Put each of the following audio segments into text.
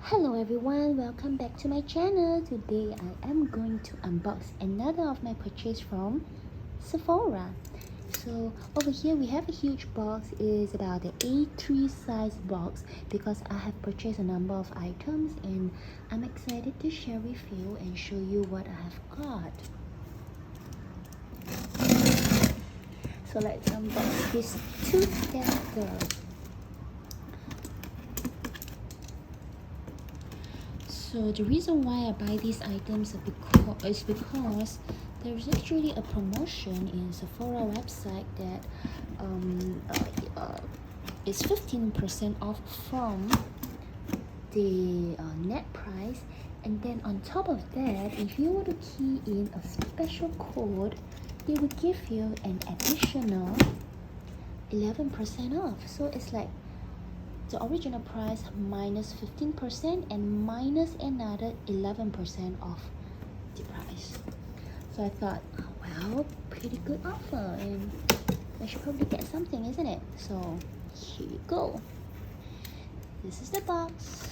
Hello everyone, welcome back to my channel. Today I am going to unbox another of my purchase from Sephora. So over here we have a huge box. It is about the A3 size box because I have purchased a number of items and I'm excited to share with you and show you what I have got. So let's unbox these two together. So the reason why I buy these items is because there's actually a promotion in Sephora website that is 15% off from the net price, and then on top of that, if you were to key in a special code, they would give you an additional 11% off. So it's like the original price minus 15% and minus another 11% off the price. So I thought, oh, well, pretty good offer and I should probably get something, isn't it? So here you go. This is the box.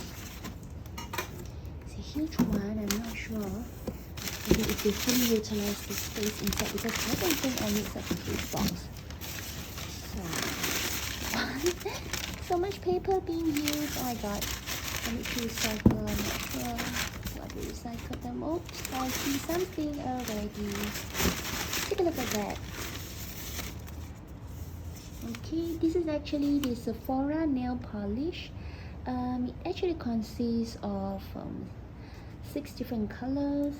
It's a huge one. I'm not sure maybe if they fully utilize the space inside, because I don't think I need such a huge box. So much paper being used. Oh my god, I need to recycle. I'm not sure what to recycle them. Oops, I see something already. Take a look at that. Okay, this is actually the Sephora nail polish. It actually consists of 6 different colors,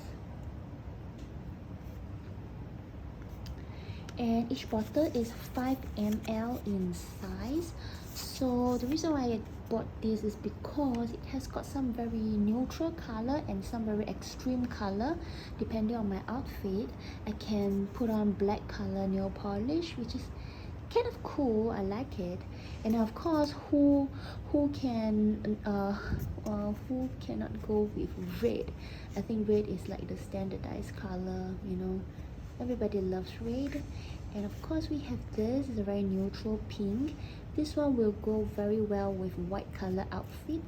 and each bottle is 5 ml in size. So the reason why I bought this is because it has got some very neutral color and some very extreme color. Depending on my outfit, I can put on black color nail polish, which is kind of cool. I like it. And of course, who cannot go with red? I think red is like the standardized color, you know. Everybody loves red. And of course we have this is a very neutral pink. This one will go very well with white color outfit.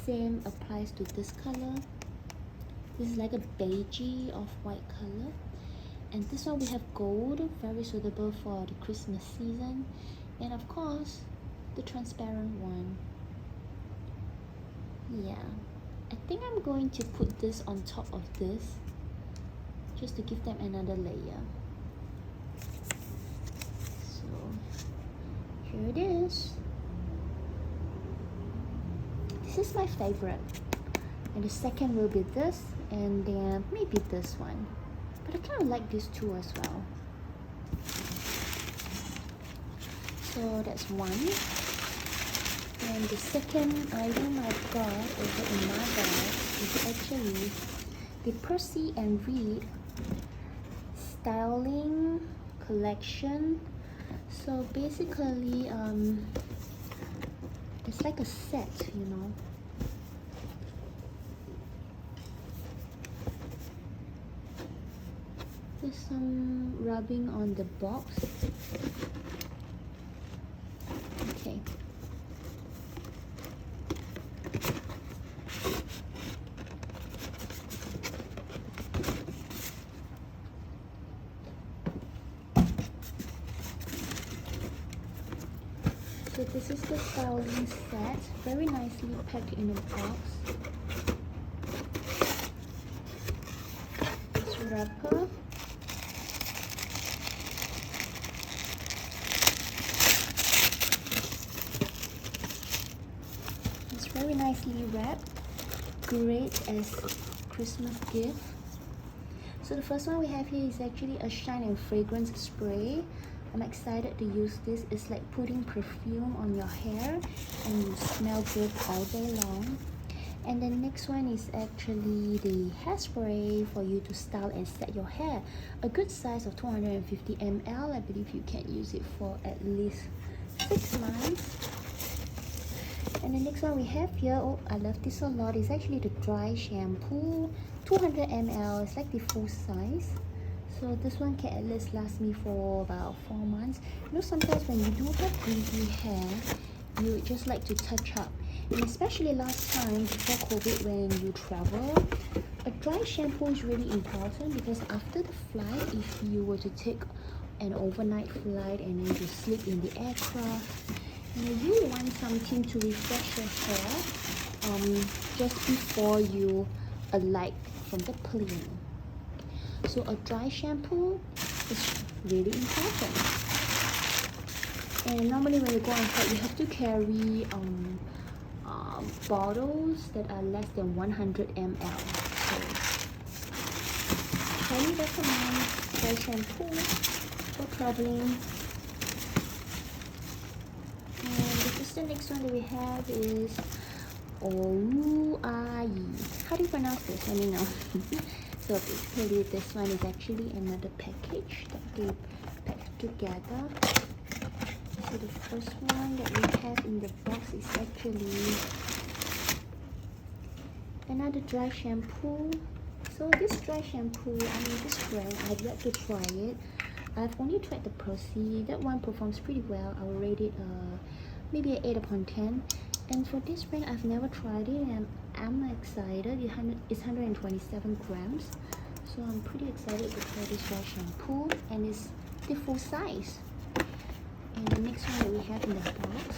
Same applies to this color. This is like a beigey of white color. And this one we have gold, very suitable for the Christmas season. And of course the transparent one. Yeah, I think I'm going to put this on top of this just to give them another layer. So here it is. This is my favorite, and the second will be this, and then maybe this one, but I kind of like these two as well. So that's one. And the second item I've got over in my bag is actually the Percy and Reed styling collection. So basically it's like a set, you know. There's some rubbing on the box. Okay. So this is the styling set, very nicely packed in a box. This wrapper. It's very nicely wrapped, great as Christmas gift. So the first one we have here is actually a shine and fragrance spray. I'm excited to use this. It's like putting perfume on your hair and you smell good all day long. And the next one is actually the hairspray for you to style and set your hair. A good size of 250 ml. I believe you can use it for at least 6 months. And the next one we have here, oh, I love this a lot. It's actually the dry shampoo, 200 ml. It's like the full size. So this one can at least last me for about 4 months. You know, sometimes when you do have greasy hair, you just like to touch up. And especially last time before COVID, when you travel, a dry shampoo is really important, because after the flight, if you were to take an overnight flight and then you sleep in the aircraft, you want something to refresh your hair just before you alight from the plane. So a dry shampoo is really important. And normally when you go on flight, you have to carry bottles that are less than 100 ml. So highly recommend dry shampoo for traveling. And this is the next one that we have is Ouai. How do you pronounce this? Let me know. So basically this one is actually another package that they packed together. So the first one that we have in the box is actually another dry shampoo. So this dry shampoo, this brand, I've yet to try it. I've only tried the Percy. That one performs pretty well. I will rate it maybe an 8 upon 10. And for this brand, I've never tried it, and I'm excited. It's 127 grams. So I'm pretty excited to try this dry shampoo, and it's the full size. And the next one that we have in the box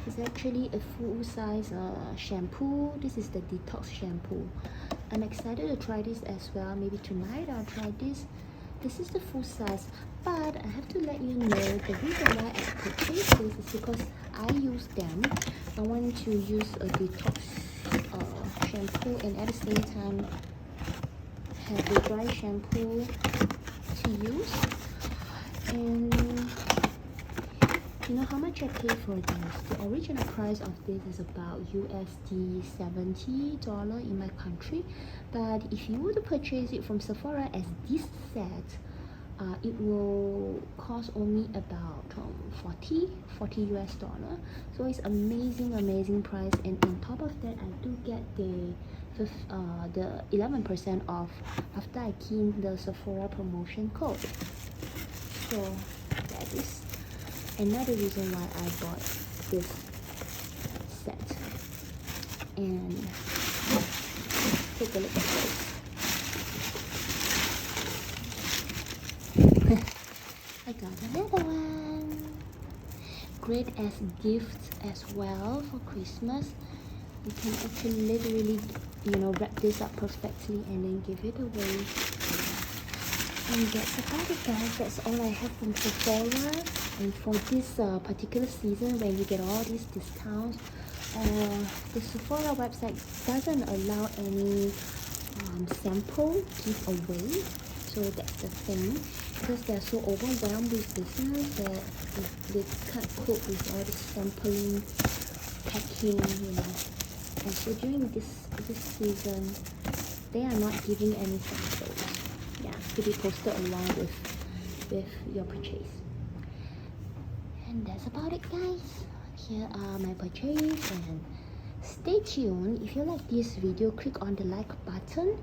is actually a full-size shampoo. This is the Detox Shampoo. I'm excited to try this as well. Maybe tonight I'll try this. This is the full size, but I have to let you know the reason why I purchased this is because I use them. I want to use a detox shampoo, and at the same time have a dry shampoo to use. And you know how much I paid for this? The original price of this is about USD $70 in my country, but if you were to purchase it from Sephora as this set, it will cost only about 40 US dollar. So it's amazing price, and on top of that I do get the 11% off after I key in the Sephora promotion code. So that is another reason why I bought this set. And take a look at this. I got another one. Great as gifts as well for Christmas. You can actually literally, wrap this up perfectly and then give it away. And that's about it, guys. That's all I have from Sephora. And for this particular season, when you get all these discounts, the Sephora website doesn't allow any sample giveaway. So that's the thing, because they're so overwhelmed with business that they can't cope with all the sampling, packing, And so during this season, they are not giving any samples. Yeah, to be posted along with your purchase. And that's about it, guys. Here are my purchase, and stay tuned. If you like this video, click on the like button,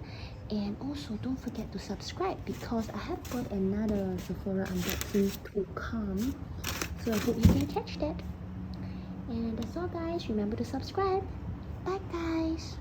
and also don't forget to subscribe, because I have got another Sephora unboxing to come, so I hope you can catch that. And that's all, guys. Remember to subscribe. Bye, guys.